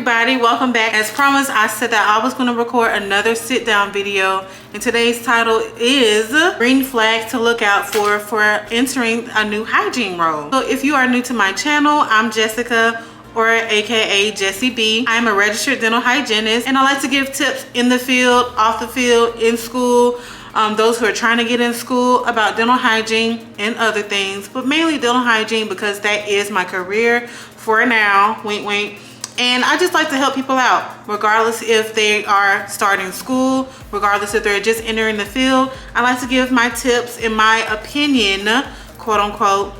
everybody, welcome back. As promised, I said that I was going to record another sit down video, and today's title is green flags to look out for entering a new hygiene role. So if you are new to my channel, I'm Jessica, or aka Jessie B. I'm a registered dental hygienist, and I like to give tips in the field, off the field, in school, those who are trying to get in school about dental hygiene and other things, but mainly dental hygiene because that is my career for now, wink wink. And I just like to help people out, regardless if they are starting school, regardless if they're just entering the field. I like to give my tips, in my opinion, quote unquote,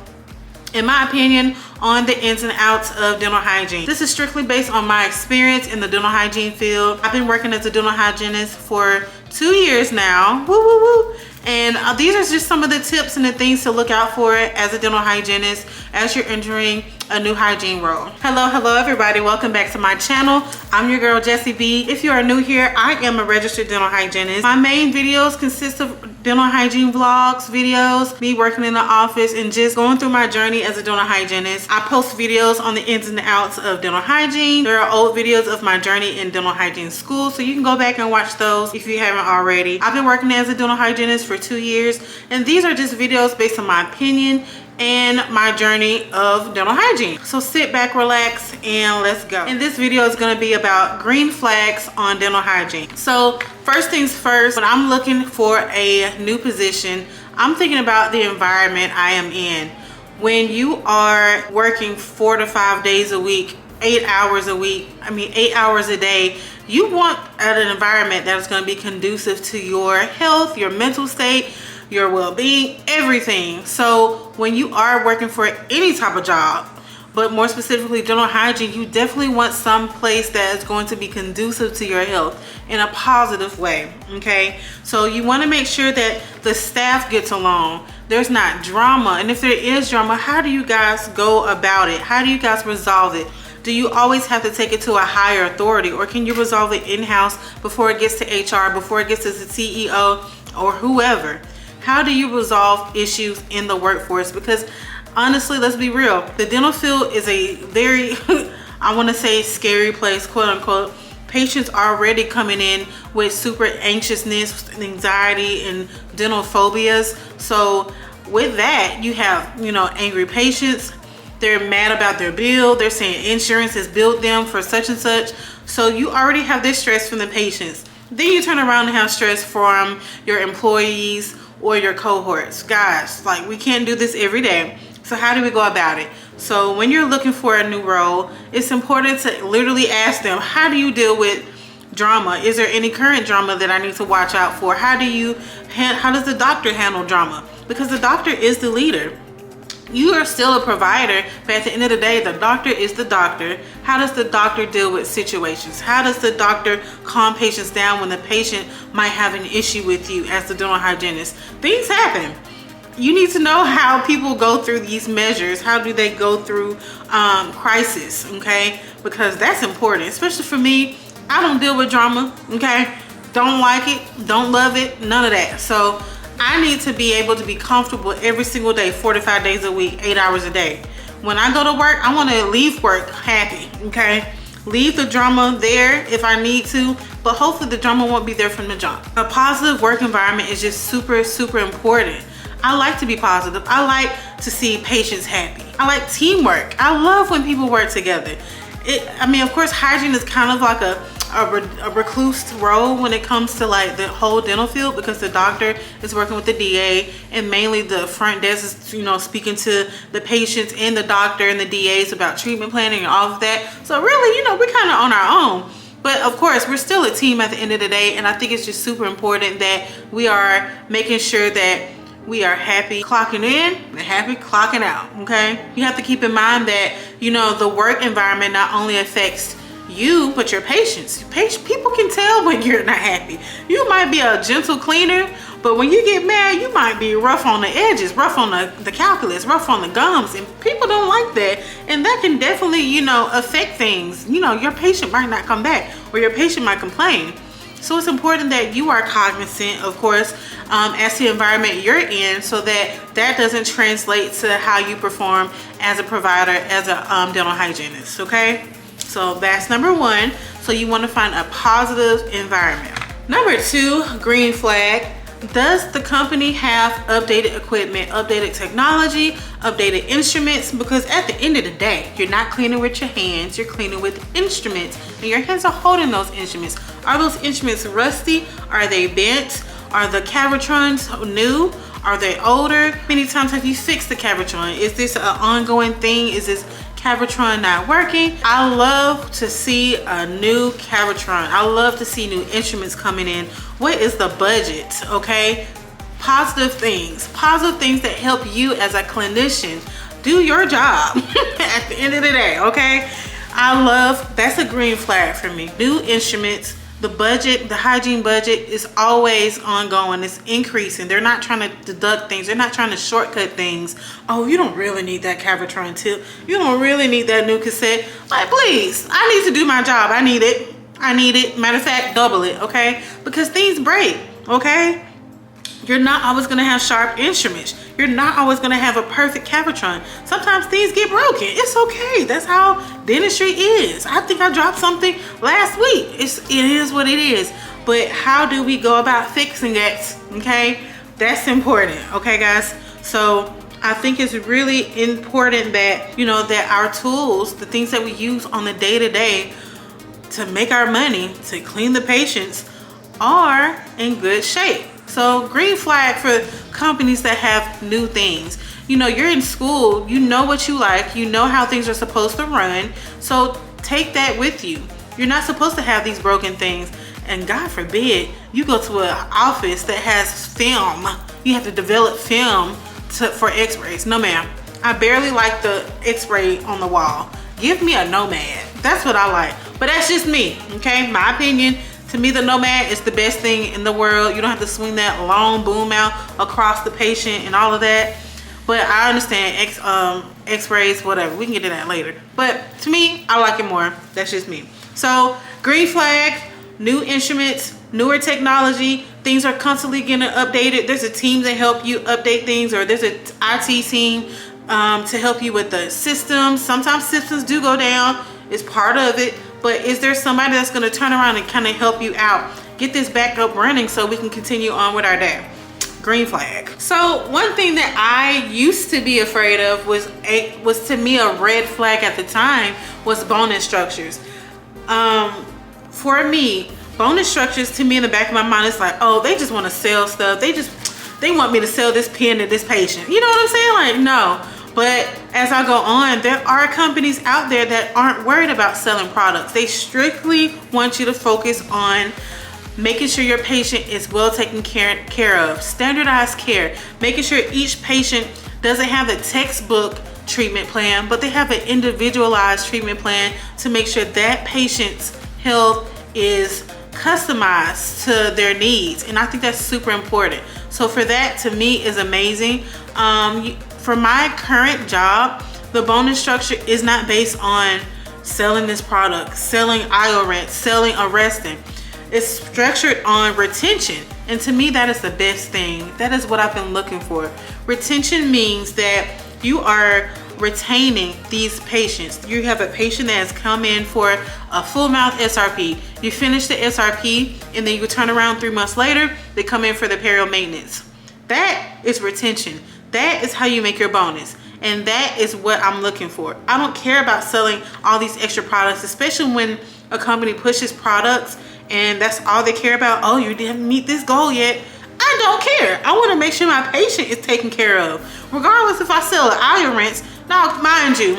in my opinion, on the ins and outs of dental hygiene. This is strictly based on my experience in the dental hygiene field. I've been working as a dental hygienist for 2 years now. Woo, woo, woo. And these are just some of the tips and the things to look out for as a dental hygienist as you're entering a new hygiene role. Hello everybody, welcome back to my channel. I'm your girl Jessie B. If you are new here, I am a registered dental hygienist. My main videos consist of dental hygiene vlogs, videos, me working in the office, and just going through my journey as a dental hygienist. I post videos on the ins and outs of dental hygiene. There are old videos of my journey in dental hygiene school, so you can go back and watch those if you haven't already. I've been working as a dental hygienist for 2 years, and these are just videos based on my opinion and my journey of dental hygiene. So sit back, relax, and let's go. And this video is going to be about green flags on dental hygiene. So first things first, when I'm looking for a new position, I'm thinking about the environment I am in. When you are working 4 to 5 days a week, 8 hours a week, 8 hours a day, you want an environment that is going to be conducive to your health, your mental state, your well-being, everything. So when you are working for any type of job, but more specifically dental hygiene, you definitely want some place that is going to be conducive to your health in a positive way, okay? So you want to make sure that the staff gets along, there's not drama, and if there is drama, how do you guys go about it? How do you guys resolve it? Do you always have to take it to a higher authority, or can you resolve it in-house before it gets to HR, before it gets to the CEO or whoever? How do you resolve issues in the workforce? Because honestly, let's be real, the dental field is a very, I want to say, scary place, quote unquote. Patients already coming in with super anxiousness, anxiety, and dental phobias. So with that, you have, angry patients. They're mad about their bill. They're saying insurance has billed them for such and such. So you already have this stress from the patients. Then you turn around and have stress from your employees or your cohorts. Guys, like, we can't do this every day. So how do we go about it? So when you're looking for a new role, it's important to literally ask them, how do you deal with drama? Is there any current drama that I need to watch out for? How does the doctor handle drama? Because the doctor is the leader. You are still a provider, but at the end of the day, the doctor is the doctor. How does the doctor deal with situations? How does the doctor calm patients down when the patient might have an issue with you as the dental hygienist? Things happen. You need to know how people go through these measures. How do they go through crisis, okay? Because that's important, especially for me. I don't deal with drama, okay? Don't like it, don't love it, none of that. So I need to be able to be comfortable every single day, 4 to 5 days a week, 8 hours a day. When I go to work, I want to leave work happy, okay? Leave the drama there if I need to, but hopefully the drama won't be there from the jump. A positive work environment is just super, super important. I like to be positive. I like to see patients happy. I like teamwork. I love when people work together. Of course, hygiene is kind of like a recluse role when it comes to like the whole dental field, because the doctor is working with the DA, and mainly the front desk is, speaking to the patients and the doctor and the DAs about treatment planning and all of that. So really, we're kind of on our own. But of course, we're still a team at the end of the day, and I think it's just super important that we are making sure that we are happy clocking in and happy clocking out, okay? You have to keep in mind that, the work environment not only affects you, but your patients. People can tell when you're not happy. You might be a gentle cleaner, but when you get mad, you might be rough on the edges, rough on the calculus, rough on the gums, and people don't like that. And that can definitely, affect things. Your patient might not come back, or your patient might complain. So it's important that you are cognizant, of course, as to the environment you're in, so that doesn't translate to how you perform as a provider, as a dental hygienist, okay? So that's number one. So you want to find a positive environment. Number two, green flag. Does the company have updated equipment, updated technology, updated instruments? Because at the end of the day, you're not cleaning with your hands, you're cleaning with instruments, and your hands are holding those instruments. Are those instruments rusty? Are they bent? Are the Cavitrons new? Are they older? Many times have you fixed the Cavitron? Is this an ongoing thing? Is this Cavitron not working? I love to see a new Cavitron. I love to see new instruments coming in. What is the budget, okay? Positive things that help you as a clinician do your job at the end of the day, okay? That's a green flag for me. New instruments. The budget, the hygiene budget is always ongoing. It's increasing. They're not trying to deduct things. They're not trying to shortcut things. Oh, you don't really need that Cavitron tip. You don't really need that new cassette. Like, please, I need to do my job. I need it. I need it. Matter of fact, double it, okay? Because things break, okay? You're not always gonna have sharp instruments. You're not always gonna have a perfect Cavitron. Sometimes things get broken. It's okay. That's how dentistry is. I think I dropped something last week. It is what it is. But how do we go about fixing it? Okay, that's important. Okay, guys. So I think it's really important that that our tools, the things that we use on the day-to-day to make our money, to clean the patients, are in good shape. So green flag for companies that have new things. You're in school, you know what you like, you know how things are supposed to run. So take that with you. You're not supposed to have these broken things. And God forbid, you go to an office that has film. You have to develop film for x-rays. No ma'am, I barely like the x-ray on the wall. Give me a Nomad. That's what I like. But that's just me, okay? My opinion. To me, the Nomad is the best thing in the world. You don't have to swing that long boom out across the patient and all of that. But I understand x-rays, whatever. We can get to that later. But to me, I like it more. That's just me. So green flag, new instruments, newer technology. Things are constantly getting updated. There's a team that help you update things, or there's an IT team to help you with the systems. Sometimes systems do go down. It's part of it. But is there somebody that's going to turn around and kind of help you out? Get this back up running so we can continue on with our day. Green flag. So one thing that I used to be afraid of was to me a red flag at the time was bonus structures. For me, bonus structures to me in the back of my mind is like, oh, they just want to sell stuff. They want me to sell this pen to this patient. You know what I'm saying? Like, no. But as I go on, there are companies out there that aren't worried about selling products. They strictly want you to focus on making sure your patient is well taken care of, standardized care, making sure each patient doesn't have a textbook treatment plan, but they have an individualized treatment plan to make sure that patient's health is customized to their needs. And I think that's super important. So for that, to me, is amazing. For my current job, the bonus structure is not based on selling this product, selling IO-rent, selling Arrestin. It's structured on retention. And to me, that is the best thing. That is what I've been looking for. Retention means that you are retaining these patients. You have a patient that has come in for a full mouth SRP. You finish the SRP and then you turn around 3 months later, they come in for the perio maintenance. That is retention. That is how you make your bonus. And that is what I'm looking for. I don't care about selling all these extra products, especially when a company pushes products and that's all they care about. Oh, you didn't meet this goal yet. I don't care. I want to make sure my patient is taken care of. Regardless if I sell an IO-rent. Now, mind you,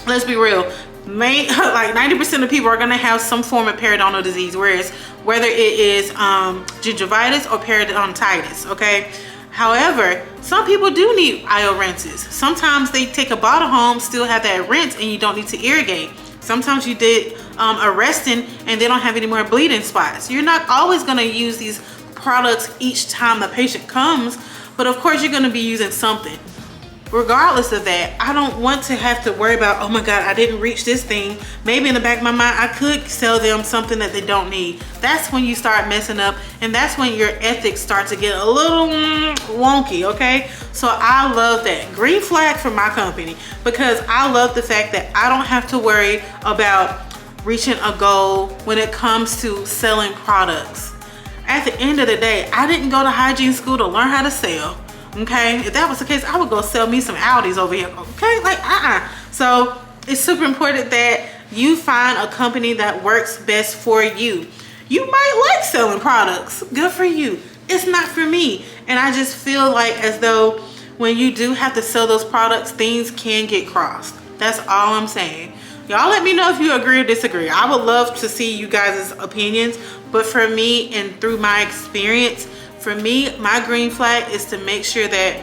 let's be real. Like 90% of people are going to have some form of periodontal disease, whether it is gingivitis or periodontitis, okay? However, some people do need IO rinses. Sometimes they take a bottle home, still have that rinse, and you don't need to irrigate. Sometimes you did Arrestin and they don't have any more bleeding spots. You're not always going to use these products each time the patient comes, but of course you're going to be using something. Regardless of that, I don't want to have to worry about, oh my God, I didn't reach this thing. Maybe in the back of my mind, I could sell them something that they don't need. That's when you start messing up, and that's when your ethics start to get a little wonky, okay? So I love that. Green flag for my company, because I love the fact that I don't have to worry about reaching a goal when it comes to selling products. At the end of the day, I didn't go to hygiene school to learn how to sell. Okay, if that was the case, I would go sell me some Audis over here. Okay, like So it's super important that you find a company that works best for you. You might like selling products, good for you. It's not for me. And I just feel like as though when you do have to sell those products, things can get crossed. That's all I'm saying. Y'all let me know if you agree or disagree. I would love to see you guys' opinions, but for me and through my experience, for me, my green flag is to make sure that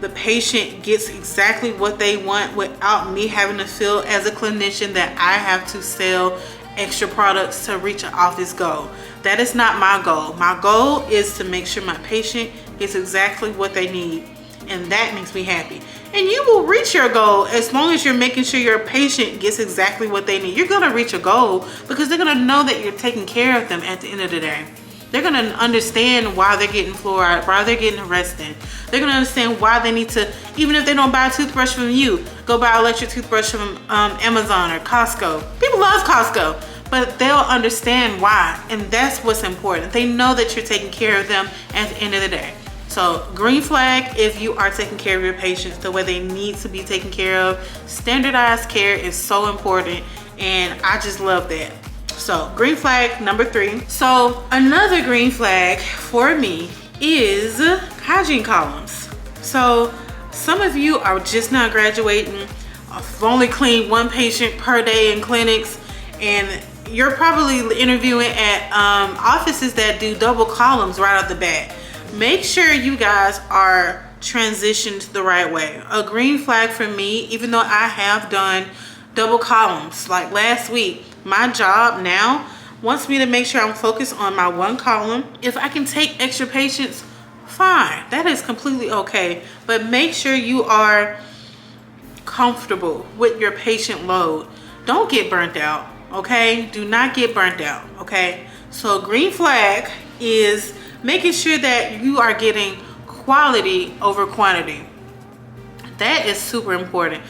the patient gets exactly what they want without me having to feel as a clinician that I have to sell extra products to reach an office goal. That is not my goal. My goal is to make sure my patient gets exactly what they need, and that makes me happy. And you will reach your goal as long as you're making sure your patient gets exactly what they need. You're gonna reach a goal because they're gonna know that you're taking care of them at the end of the day. They're gonna understand why they're getting fluoride, why they're getting arrested. They're gonna understand why they need to, even if they don't buy a toothbrush from you, go buy an electric toothbrush from Amazon or Costco. People love Costco, but they'll understand why, and that's what's important. They know that you're taking care of them at the end of the day. So green flag if you are taking care of your patients the way they need to be taken care of. Standardized care is so important, and I just love that. So green flag number 3. So another green flag for me is hygiene columns. So some of you are just not graduating. I've only cleaned 1 patient per day in clinics, and you're probably interviewing at offices that do double columns right off the bat. Make sure you guys are transitioned the right way. A green flag for me, even though I have done double columns, like last week, my job now wants me to make sure I'm focused on my 1 column. If I can take extra patients, fine, that is completely okay. But make sure you are comfortable with your patient load. Don't get burnt out, okay? Do not get burnt out, okay? So green flag is making sure that you are getting quality over quantity. That is super important,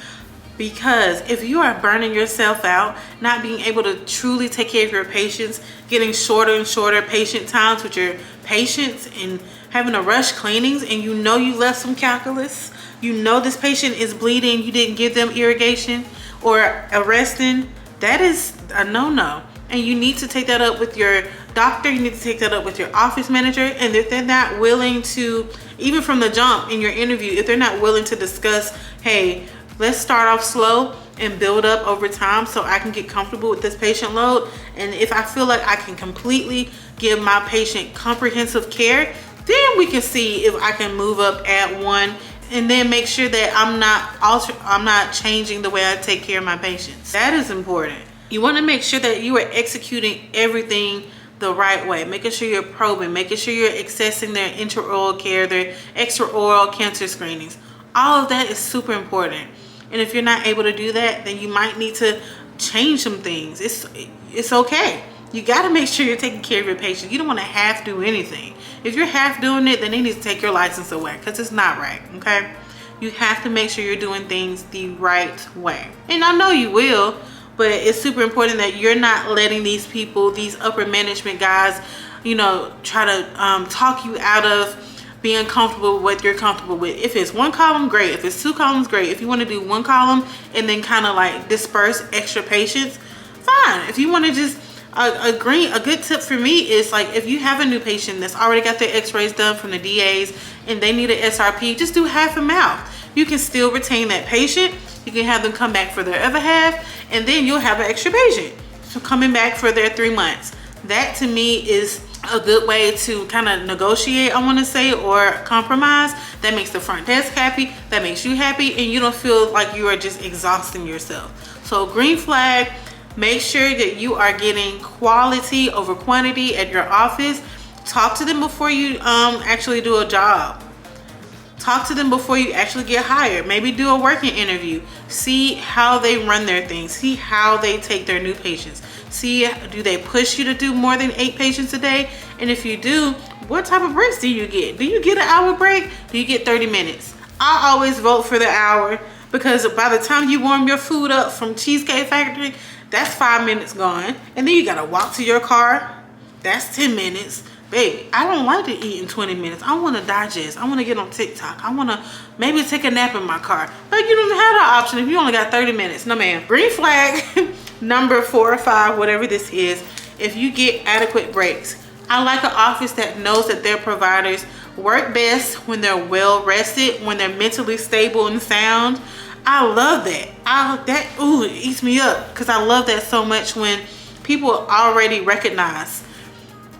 because if you are burning yourself out, not being able to truly take care of your patients, getting shorter and shorter patient times with your patients, and having to rush cleanings, and you know you left some calculus, you know this patient is bleeding, you didn't give them irrigation or arresting, that is a no-no. And you need to take that up with your doctor, you need to take that up with your office manager. And if they're not willing to, even from the jump in your interview, if they're not willing to discuss, hey, let's start off slow and build up over time so I can get comfortable with this patient load. And if I feel like I can completely give my patient comprehensive care, then we can see if I can move up at 1, and then make sure that I'm not changing the way I take care of my patients. That is important. You want to make sure that you are executing everything the right way, making sure you're probing, making sure you're accessing their intraoral care, their extraoral cancer screenings. All of that is super important. And if you're not able to do that, then you might need to change some things. It's okay. You got to make sure you're taking care of your patients. You don't want to half do anything. If you're half doing it, then they need to take your license away, because it's not right, okay? You have to make sure you're doing things the right way. And I know you will, but it's super important that you're not letting these people, these upper management guys, you know, try to talk you out of being comfortable with what you're comfortable with. If it's 1 column, great. If it's 2 columns, great. If you want to do 1 column and then kind of like disperse extra patients, fine. If you want to just a good tip for me is, like, if you have a new patient that's already got their x-rays done from the DAs and they need an SRP, just do half a mouth. You can still retain that patient. You can have them come back for their other half, and then you'll have an extra patient so coming back for their 3 months. That to me is a good way to kind of negotiate, I want to say, or compromise. That makes the front desk happy, that makes you happy, and you don't feel like you are just exhausting yourself. So green flag, make sure that you are getting quality over quantity at your office. Talk to them before you actually do a job. Talk to them before you actually get hired. Maybe do a working interview. See how they run their things. See how they take their new patients. See, do they push you to do more than 8 patients a day? And if you do, what type of breaks do you get? Do you get an hour break? Do you get 30 minutes? I always vote for the hour, because by the time you warm your food up from Cheesecake Factory, That's 5 minutes gone. And then you gotta walk to your car. That's 10 minutes. Baby, I don't like to eat in 20 minutes. I want to digest. I want to get on TikTok. I want to maybe take a nap in my car. But you don't have that option if you only got 30 minutes. No, ma'am. Green flag number 4 or 5, whatever this is, if you get adequate breaks. I like an office that knows that their providers work best when they're well rested, when they're mentally stable and sound. I love that. Ooh, it eats me up because I love that so much when people already recognize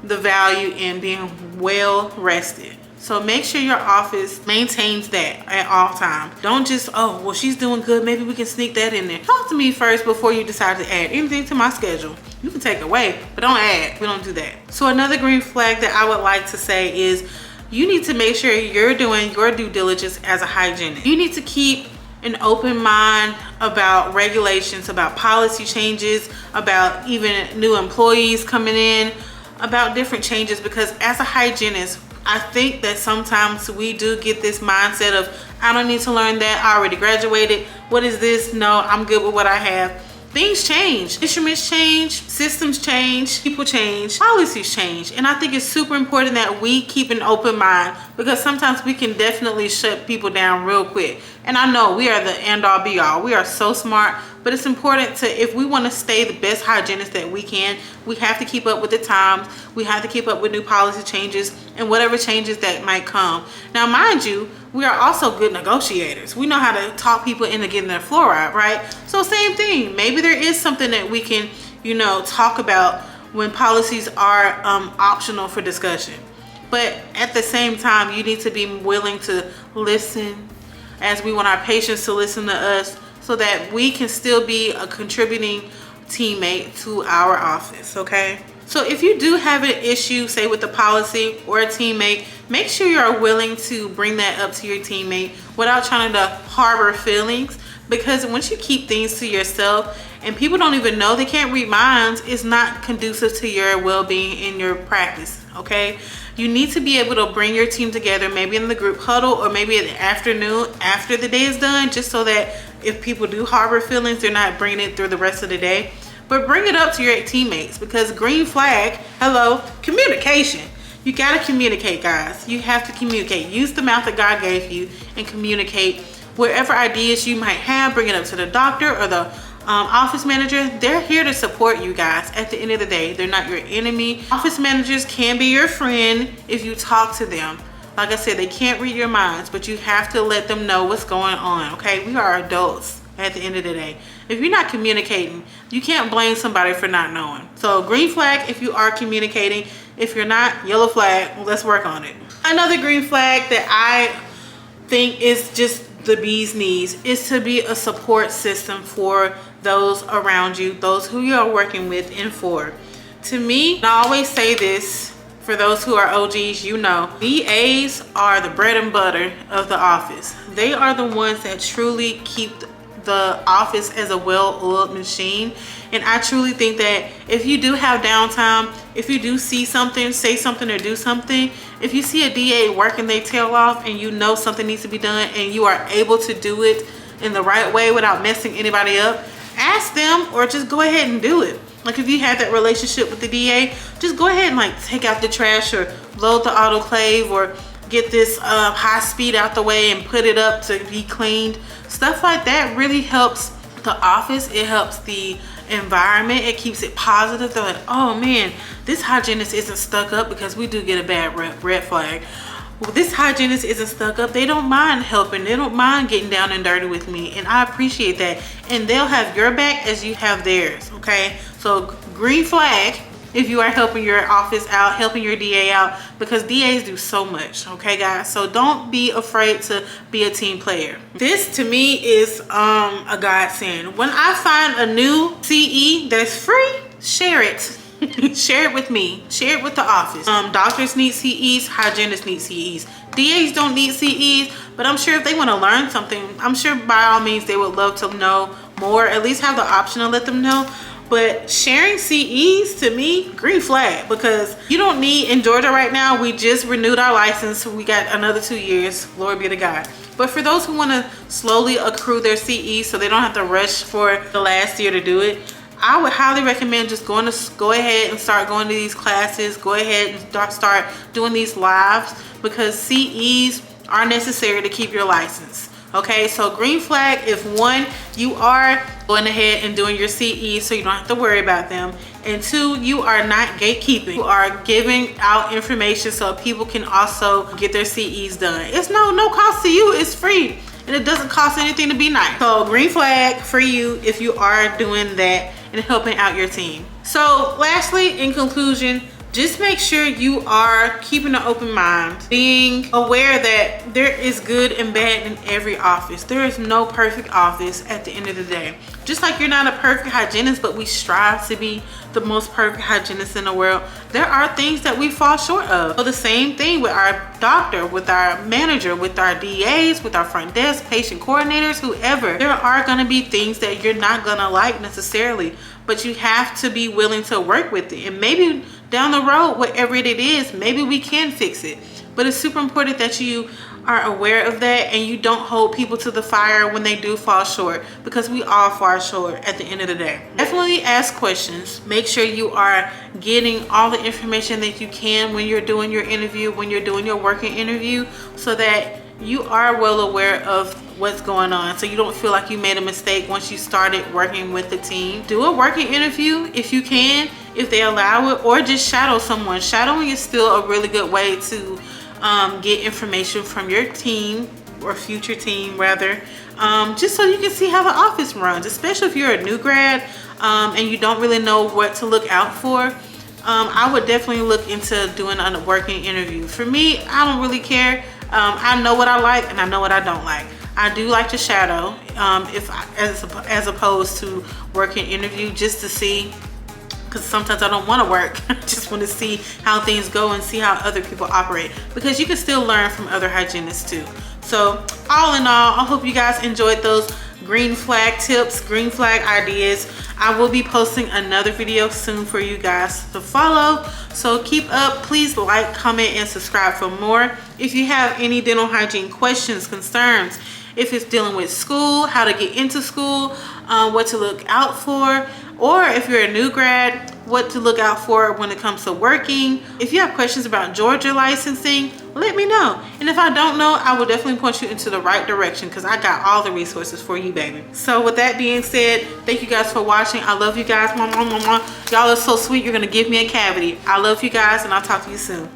the value in being well rested. So make sure your office maintains that at all times. Don't just, oh, well, she's doing good, maybe we can sneak that in there. Talk to me first before you decide to add anything to my schedule. You can take away, but don't add. We don't do that. So another green flag that I would like to say is you need to make sure you're doing your due diligence as a hygienist. You need to keep an open mind about regulations, about policy changes, about even new employees coming in, about different changes, because as a hygienist, I think that sometimes we do get this mindset of, I don't need to learn that, I already graduated, what is this? No, I'm good with what I have. Things change, instruments change, systems change, people change, policies change. And I think it's super important that we keep an open mind, because sometimes we can definitely shut people down real quick. And I know we are the end all be all. We are so smart, but it's important to, if we want to stay the best hygienist that we can, we have to keep up with the times. We have to keep up with new policy changes and whatever changes that might come. Now, mind you, we are also good negotiators. We know how to talk people into getting their fluoride, right? So same thing. Maybe there is something that we can, talk about when policies are optional for discussion. But at the same time, you need to be willing to listen, as we want our patients to listen to us, so that we can still be a contributing teammate to our office, okay? So if you do have an issue, say with the policy or a teammate, make sure you're willing to bring that up to your teammate without trying to harbor feelings, because once you keep things to yourself and people don't even know, they can't read minds, it's not conducive to your well-being in your practice, okay? You need to be able to bring your team together, maybe in the group huddle or maybe in the afternoon after the day is done, just so that if people do harbor feelings, they're not bringing it through the rest of the day. But bring it up to your teammates, because green flag, hello, communication. You gotta communicate, guys. You have to communicate. Use the mouth that God gave you and communicate wherever ideas you might have. Bring it up to the doctor or the office manager. They're here to support you guys. At the end of the day, they're not your enemy. Office managers can be your friend if you talk to them. Like I said, they can't read your minds, but you have to let them know what's going on, okay? We are adults at the end of the day. If you're not communicating, you can't blame somebody for not knowing. So green flag if you are communicating. If you're not, yellow flag, well, let's work on it. Another green flag that I think is just the bee's knees is to be a support system for those around you, those who you are working with and for. To me, I always say this, for those who are OGs, VAs are the bread and butter of the office. They are the ones that truly keep the office as a well-oiled machine. And I truly think that if you do have downtime, if you do see something, say something or do something, if you see a DA working their tail off and you know something needs to be done and you are able to do it in the right way without messing anybody up, ask them or just go ahead and do it. Like if you have that relationship with the DA, just go ahead and take out the trash or load the autoclave or get this high speed out the way and put it up to be cleaned. Stuff like that really helps the office. It helps the environment. It keeps it positive. They're like, oh man, this hygienist isn't stuck up, because we do get a bad red flag. Well, this hygienist isn't stuck up. They don't mind helping. They don't mind getting down and dirty with me. And I appreciate that. And they'll have your back as you have theirs, okay? So green flag if you are helping your office out, helping your DA out, because DAs do so much, okay guys? So don't be afraid to be a team player. This to me is a godsend. When I find a new CE that's free, share it. Share it with me, share it with the office. Doctors need CEs, hygienists need CEs. DAs don't need CEs, but I'm sure if they want to learn something, I'm sure by all means they would love to know more, at least have the option to let them know. But sharing CEs, to me, green flag, because you don't need, in Georgia right now, we just renewed our license. We got another 2 years, glory be to God. But for those who want to slowly accrue their CEs so they don't have to rush for the last year to do it, I would highly recommend just go ahead and start going to these classes. Go ahead and start doing these lives, because CEs are necessary to keep your license. Okay, so green flag, if one, you are going ahead and doing your CEs so you don't have to worry about them, and two, you are not gatekeeping. You are giving out information so people can also get their CEs done. It's no cost to you, it's free, and it doesn't cost anything to be nice. So green flag for you if you are doing that and helping out your team. So lastly, in conclusion, just make sure you are keeping an open mind, being aware that there is good and bad in every office. There is no perfect office at the end of the day. Just like you're not a perfect hygienist, but we strive to be the most perfect hygienist in the world, there are things that we fall short of. So the same thing with our doctor, with our manager, with our DAs, with our front desk, patient coordinators, whoever. There are gonna be things that you're not gonna like necessarily, but you have to be willing to work with it. And maybe down the road, whatever it is, maybe we can fix it. But it's super important that you are aware of that and you don't hold people to the fire when they do fall short, because we all fall short at the end of the day. Definitely ask questions. Make sure you are getting all the information that you can when you're doing your interview, when you're doing your working interview, so that you are well aware of what's going on, so you don't feel like you made a mistake once you started working with the team. Do a working interview if you can, if they allow it, or just shadow someone. Shadowing is still a really good way to get information from your team, or future team rather, just so you can see how the office runs, especially if you're a new grad and you don't really know what to look out for. I would definitely look into doing a working interview. For me, I don't really care. I know what I like and I know what I don't like. I do like to shadow as opposed to working interview, just to see, because sometimes I don't want to work. I just want to see how things go and see how other people operate, because you can still learn from other hygienists too. So all in all, I hope you guys enjoyed those green flag tips, green flag ideas. I will be posting another video soon for you guys to follow, so keep up. Please like, comment, and subscribe for more. If you have any dental hygiene questions, concerns, if it's dealing with school, how to get into school, what to look out for, or if you're a new grad, what to look out for when it comes to working. If you have questions about Georgia licensing, let me know. And if I don't know, I will definitely point you into the right direction, because I got all the resources for you, baby. So with that being said, thank you guys for watching. I love you guys. Y'all are so sweet. You're gonna give me a cavity. I love you guys, and I'll talk to you soon.